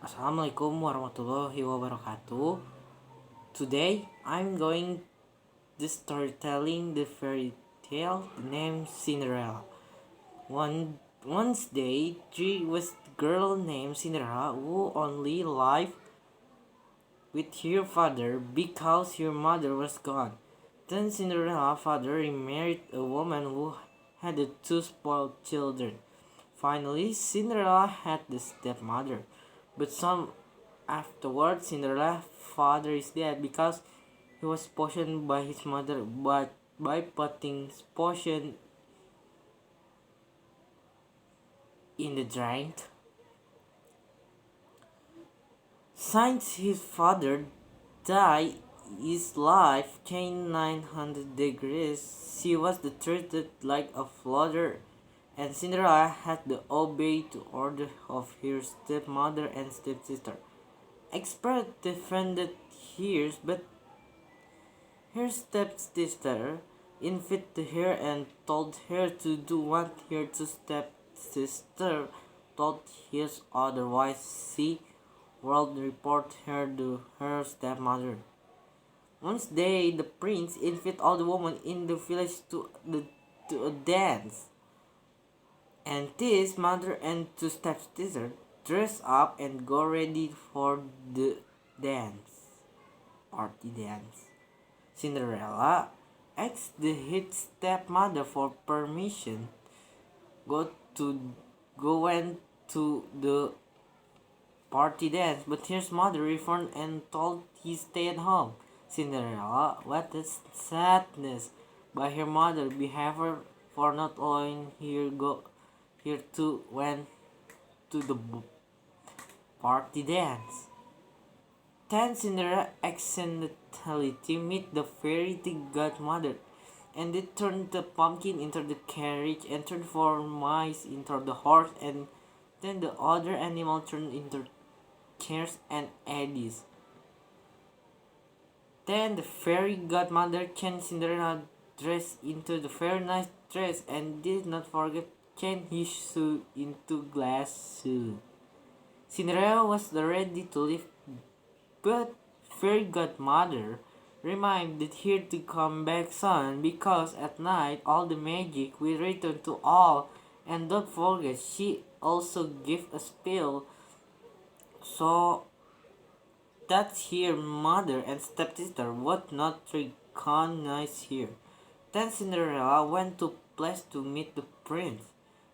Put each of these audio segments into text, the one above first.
Assalamualaikum warahmatullahi wabarakatuh. Today I'm going the storytelling the fairy tale named Cinderella. Once day there was a girl named Cinderella who only lived with her father because her mother was gone. Then Cinderella's father remarried a woman who had two spoiled children. Finally, Cinderella had the stepmother, but some afterwards Cinderella's father is dead because he was poisoned by his mother by putting poison in the drink. Since his father died, his life changed 900 degrees. She was treated like a floater, and Cinderella had to obey the order of her stepmother and stepsister. Experts defended hers, but her stepsister invited her and told her to do what her two stepsister told her otherwise. She would report her to her stepmother. Once day, the prince invited all the women in the village to a dance, and his mother and two stepsisters dress up and go ready for the dance, party dance. Cinderella asked the hit stepmother for permission go to go went to the party dance, but his mother refused and told he stay at home. Cinderella, what a sadness by her mother behavior for not allowing her to went to the party dance. Then Cinderella accidentally meet the fairy godmother, and they turned the pumpkin into the carriage and turned four mice into the horse, and then the other animal turned into cares and eddies. Then the fairy godmother changed Cinderella dress into the very nice dress and did not forget change his shoe into glass shoe. Cinderella was ready to leave, but fairy godmother reminded her to come back soon because at night all the magic will return to all, and don't forget she also gave a spell so that her mother and stepsister would not recognize her. Then Cinderella went to place to meet the prince.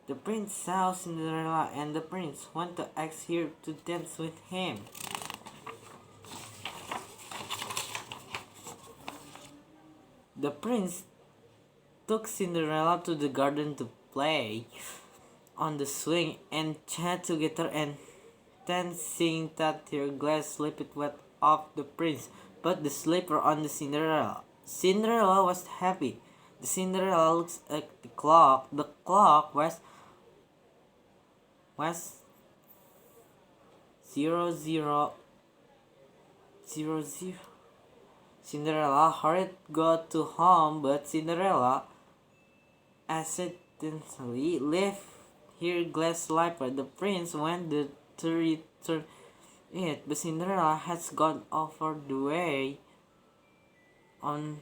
The prince saw Cinderella and the prince went to ask her to dance with him. The prince took Cinderella to the garden to play on the swing and chat together, and then seeing that their glass slipped wet off the prince, but the slipper on the Cinderella. Cinderella was happy. The Cinderella looks at the clock. The clock was 00:00. Cinderella hurried go to home, but Cinderella accidentally left her glass slipper. The prince went to return it, but Cinderella has gone over the way. On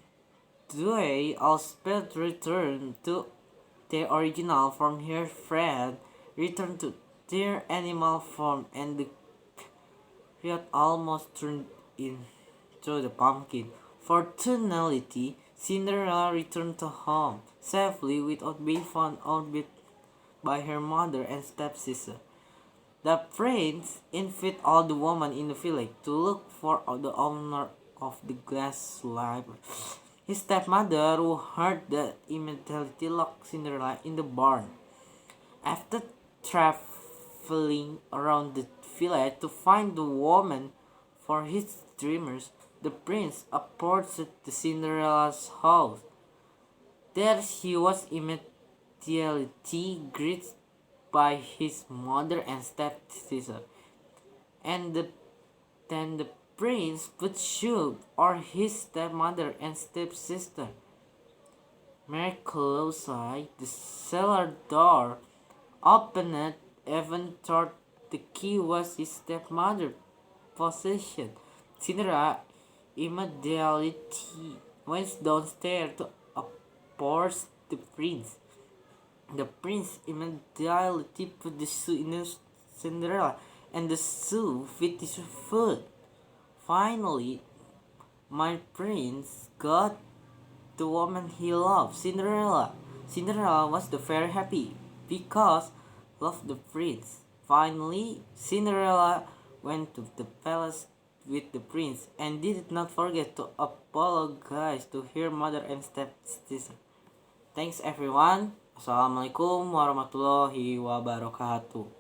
the way, all spirits returned to their original form. Her friend returned to their animal form, and the carrot almost turned into the pumpkin. Fortunately, Cinderella returned to home safely without being found out by her mother and stepsister. The prince invited all the women in the village to look for the owner of the glass slipper. His stepmother, who heard that, immediately locked Cinderella in the barn. After traveling around the village to find the woman for his dreamers, the prince approached the Cinderella's house. There he was immediately greeted by his mother and stepsister, and then the prince put shoe on his stepmother and stepsister. Miraculously, the cellar door opened even thought the key was his stepmother's possession. Cinderella immediately went downstairs to approach the prince. The prince immediately put the shoe in Cinderella, and the shoe fit his foot. Finally, my prince got the woman he loved, Cinderella. Cinderella was very happy because loved the prince. Finally, Cinderella went to the palace with the prince and did not forget to apologize to her mother and stepsister. Thanks everyone. Assalamualaikum warahmatullahi wabarakatuh.